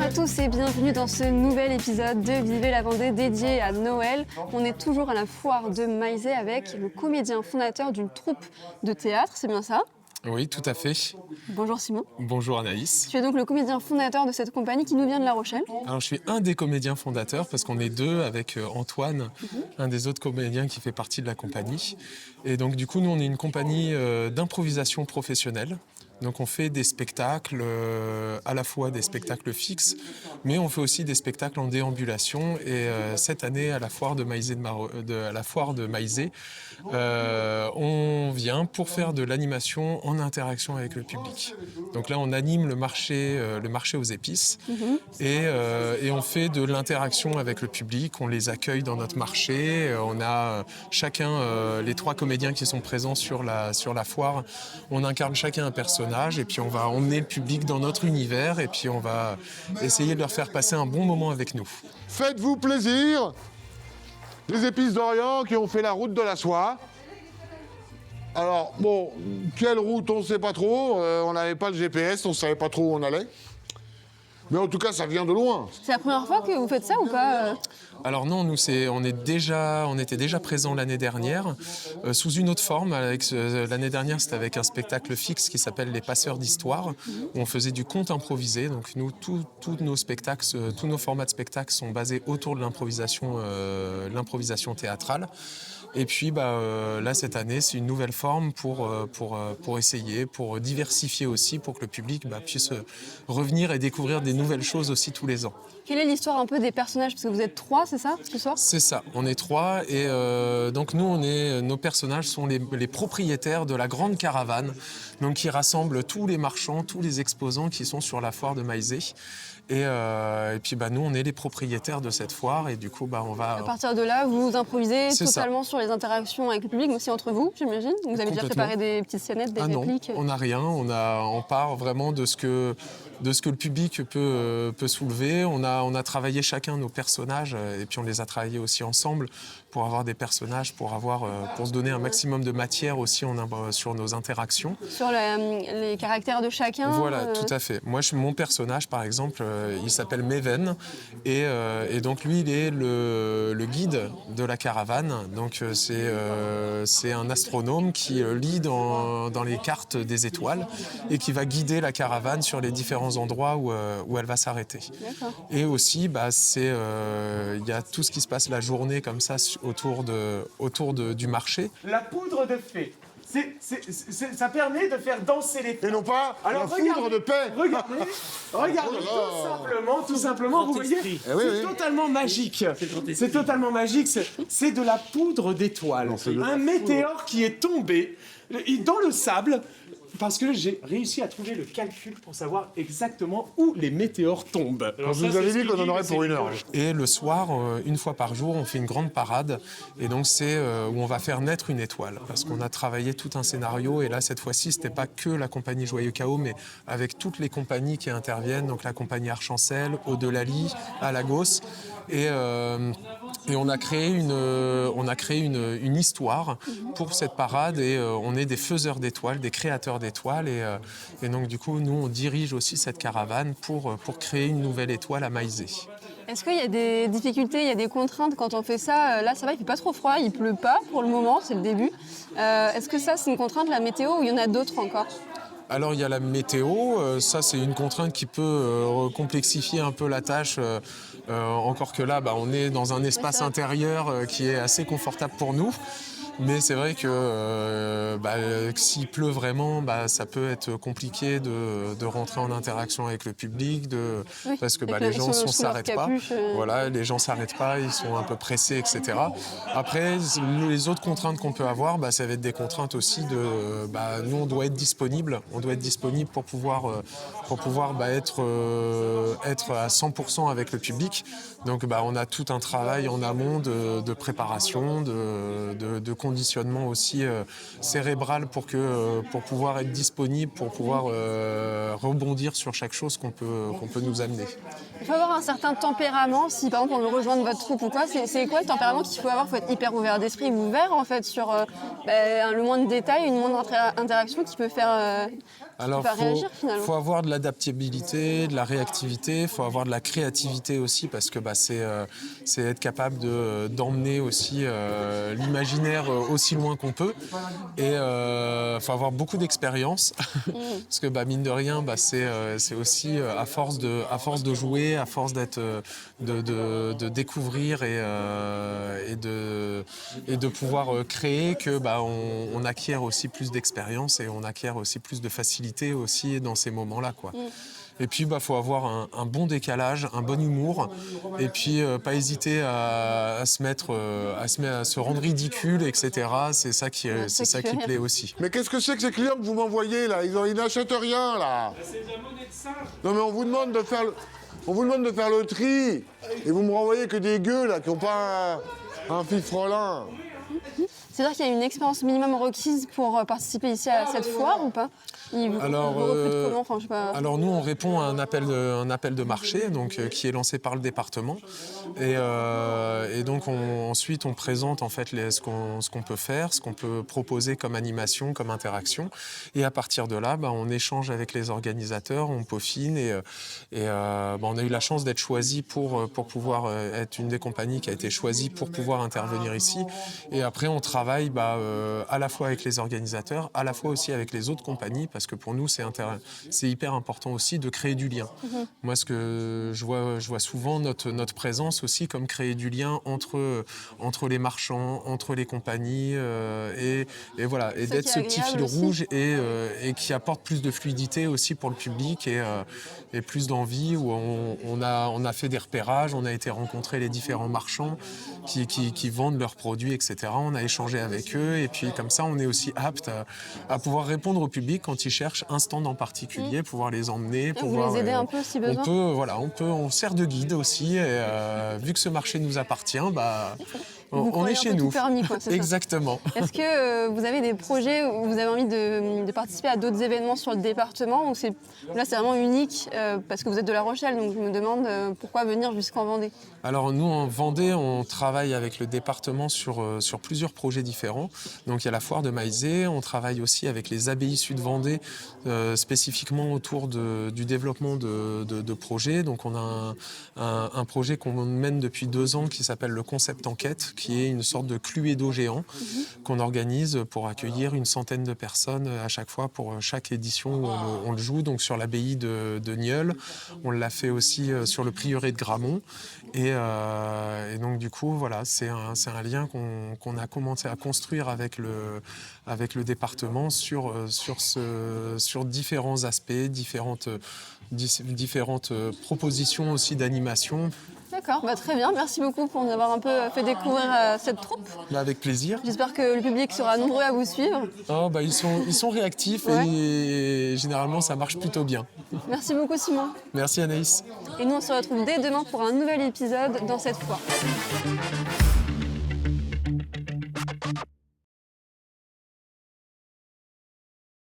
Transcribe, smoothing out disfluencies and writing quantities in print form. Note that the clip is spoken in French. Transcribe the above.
à tous et bienvenue dans ce nouvel épisode de Vivez la Vendée dédié à Noël. On est toujours à la foire de Maizé avec le comédien fondateur d'une troupe de théâtre, c'est bien ça ? Oui, tout à fait. Bonjour Simon. Bonjour Anaïs. Tu es donc le comédien fondateur de cette compagnie qui nous vient de La Rochelle. Alors je suis un des comédiens fondateurs parce qu'on est deux avec Antoine, un des autres comédiens qui fait partie de la compagnie. Et donc du coup, nous on est une compagnie d'improvisation professionnelle. Donc on fait des spectacles, à la fois des spectacles fixes, mais on fait aussi des spectacles en déambulation. Et cette année, à la foire de Maizé, on vient pour faire de l'animation en interaction avec le public. Donc là, on anime le marché aux épices et on fait de l'interaction avec le public. On les accueille dans notre marché. On a chacun, les trois comédiens qui sont présents sur la foire, on incarne chacun un personnage. Et puis on va emmener le public dans notre univers et puis on va essayer de leur faire passer un bon moment avec nous. Faites-vous plaisir, les épices d'Orient qui ont fait la route de la soie. Alors bon, quelle route on ne sait pas trop, on n'avait pas le GPS, on ne savait pas trop où on allait. Mais en tout cas, ça vient de loin. C'est la première fois que vous faites ça ou pas ? Alors non, nous on était déjà présents l'année dernière sous une autre forme. L'année dernière, c'était avec un spectacle fixe qui s'appelle Les Passeurs d'Histoire, où on faisait du conte improvisé. Donc nous, tous nos spectacles, tous nos formats de spectacles sont basés autour de l'improvisation théâtrale. Et puis là, cette année, c'est une nouvelle forme pour essayer, pour diversifier aussi, pour que le public puisse revenir et découvrir des nouvelles choses aussi tous les ans. Quelle est l'histoire un peu des personnages ? Parce que vous êtes trois, c'est ça, ce soir ? C'est ça, on est trois et donc nous, nos personnages sont les propriétaires de la grande caravane, donc qui rassemble tous les marchands, tous les exposants qui sont sur la foire de Maizé. Et puis nous, on est les propriétaires de cette foire et du coup, on va... À partir de là, vous improvisez totalement sur les interactions avec le public, mais aussi entre vous, j'imagine. Vous avez déjà préparé des petites scénettes, des répliques ? Non, on n'a rien. On part vraiment de ce que le public peut soulever. On a travaillé chacun nos personnages et puis on les a travaillés aussi ensemble pour avoir des personnages, pour se donner un maximum de matière aussi sur nos interactions. Sur les caractères de chacun. Voilà, tout à fait. Moi, mon personnage, par exemple, il s'appelle Meven et donc lui, il est le guide de la caravane. Donc c'est un astronome qui lit dans les cartes des étoiles et qui va guider la caravane sur les différents endroits où elle va s'arrêter. D'accord. Et aussi, il y a tout ce qui se passe la journée comme ça autour du marché. La poudre de fée. Ça permet de faire danser les fées. Et non pas la foudre de paix. Regardez, tout simplement, vous voyez, c'est totalement magique. C'est totalement magique, c'est de la poudre d'étoiles. Un météore qui est tombé dans le sable, parce que j'ai réussi à trouver le calcul pour savoir exactement où les météores tombent. Quand vous avez dit qu'on en aurait pour 1 heure. Et le soir, une fois par jour, on fait une grande parade. Et donc, c'est où on va faire naître une étoile. Parce qu'on a travaillé tout un scénario. Et là, cette fois-ci, c'était pas que la compagnie Joyeux Chaos, mais avec toutes les compagnies qui interviennent. Donc, la compagnie Archancel, Au-Delà-Lit, à Lagos. Et on a créé une histoire pour cette parade. Et on est des faiseurs d'étoiles, des créateurs d'étoiles. Et donc, du coup, nous, on dirige aussi cette caravane pour créer une nouvelle étoile à Maizé. Est-ce qu'il y a des difficultés, il y a des contraintes quand on fait ça ? Là, ça va, il ne fait pas trop froid, il ne pleut pas pour le moment, c'est le début. Est-ce que ça, c'est une contrainte, la météo, ou il y en a d'autres encore ? Alors, il y a la météo. Ça, c'est une contrainte qui peut complexifier un peu la tâche. Encore que là, on est dans un espace intérieur qui est assez confortable pour nous. Mais c'est vrai que s'il pleut vraiment, ça peut être compliqué de rentrer en interaction avec le public, parce que les gens ne s'arrêtent pas. Voilà, les gens ne s'arrêtent pas, ils sont un peu pressés, etc. Après, les autres contraintes qu'on peut avoir, ça va être des contraintes aussi nous, on doit être disponible. On doit être disponible pour pouvoir être à 100% avec le public. Donc, on a tout un travail en amont de préparation, de conditionnement aussi cérébral pour pouvoir être disponible, pour pouvoir rebondir sur chaque chose qu'on peut nous amener. Il faut avoir un certain tempérament, si par exemple on veut rejoindre votre troupe ou quoi, c'est quoi le tempérament qu'il faut avoir ? Il faut être hyper ouvert d'esprit, ouvert en fait sur le moindre détail, une moindre interaction qui peut faire Alors, pas réagir finalement. faut avoir de l'adaptabilité, de la réactivité, faut avoir de la créativité aussi parce que c'est être capable d'emmener aussi l'imaginaire aussi loin qu'on peut. Et faut avoir beaucoup d'expérience parce que mine de rien, c'est aussi à force de jouer, à force de découvrir et de pouvoir créer que on acquiert aussi plus d'expérience et on acquiert aussi plus de facilité aussi dans ces moments-là, quoi. Et puis, faut avoir un bon décalage, un bon humour, et puis pas hésiter à se rendre ridicule, etc. C'est ça qui plaît aussi. Mais qu'est-ce que c'est que ces clients que vous m'envoyez là? Ils n'achètent rien là. C'est de la monnaie de singe. Non mais on vous demande de faire le tri et vous me renvoyez que des gueux là qui n'ont pas un fifrelin. C'est-à-dire qu'il y a une expérience minimum requise pour participer ici à cette foire ou pas? Ils vous recrutent comment? Enfin, je sais pas. Alors nous, on répond à un appel de marché qui est lancé par le département. Et donc ensuite, on présente en fait ce qu'on peut faire, ce qu'on peut proposer comme animation, comme interaction. Et à partir de là, on échange avec les organisateurs, on peaufine. On a eu la chance d'être choisi pour pouvoir être une des compagnies qui a été choisie pour pouvoir intervenir ici. Et après, on travaille à la fois avec les organisateurs, à la fois aussi avec les autres compagnies, parce que pour nous, c'est hyper important aussi de créer du lien. Moi, ce que je vois souvent, notre présence aussi comme créer du lien entre les marchands, entre les compagnies, et voilà, et d'être ce petit fil rouge et qui apporte plus de fluidité aussi pour le public et plus d'envie, où on a fait des repérages, on a été rencontrer les différents marchands qui vendent leurs produits, etc. On a échangé avec eux et puis comme ça, on est aussi apte à pouvoir répondre au public quand ils cherchent un stand en particulier, pouvoir les emmener, pouvoir les aider un peu si besoin. On sert de guide aussi. Et vu que ce marché nous appartient, on est chez nous. Tout permis, quoi, c'est Exactement. Ça. Est-ce que vous avez des projets où vous avez envie de participer à d'autres événements sur le département, ou là c'est vraiment unique parce que vous êtes de La Rochelle, donc je me demande pourquoi venir jusqu'en Vendée? Alors nous en Vendée, on travaille avec le département sur plusieurs projets différents. Donc il y a la foire de Maizé, on travaille aussi avec les abbayes Sud-Vendée spécifiquement autour du développement de projets. Donc on a un projet qu'on mène depuis 2 ans qui s'appelle le Concept Enquête, qui est une sorte de Cluedo géant qu'on organise pour accueillir une centaine de personnes à chaque fois pour chaque édition où on le joue. Donc sur l'abbaye de Nieul, on l'a fait aussi sur le prieuré de Gramont. Et donc du coup, voilà, c'est un lien qu'on a commencé à construire avec le département sur différents aspects, différentes propositions aussi d'animation. D'accord, très bien. Merci beaucoup pour nous avoir un peu fait découvrir cette troupe. Avec plaisir. J'espère que le public sera nombreux à vous suivre. Ils sont réactifs et généralement ça marche plutôt bien. Merci beaucoup Simon. Merci Anaïs. Et nous on se retrouve dès demain pour un nouvel épisode dans cette foire.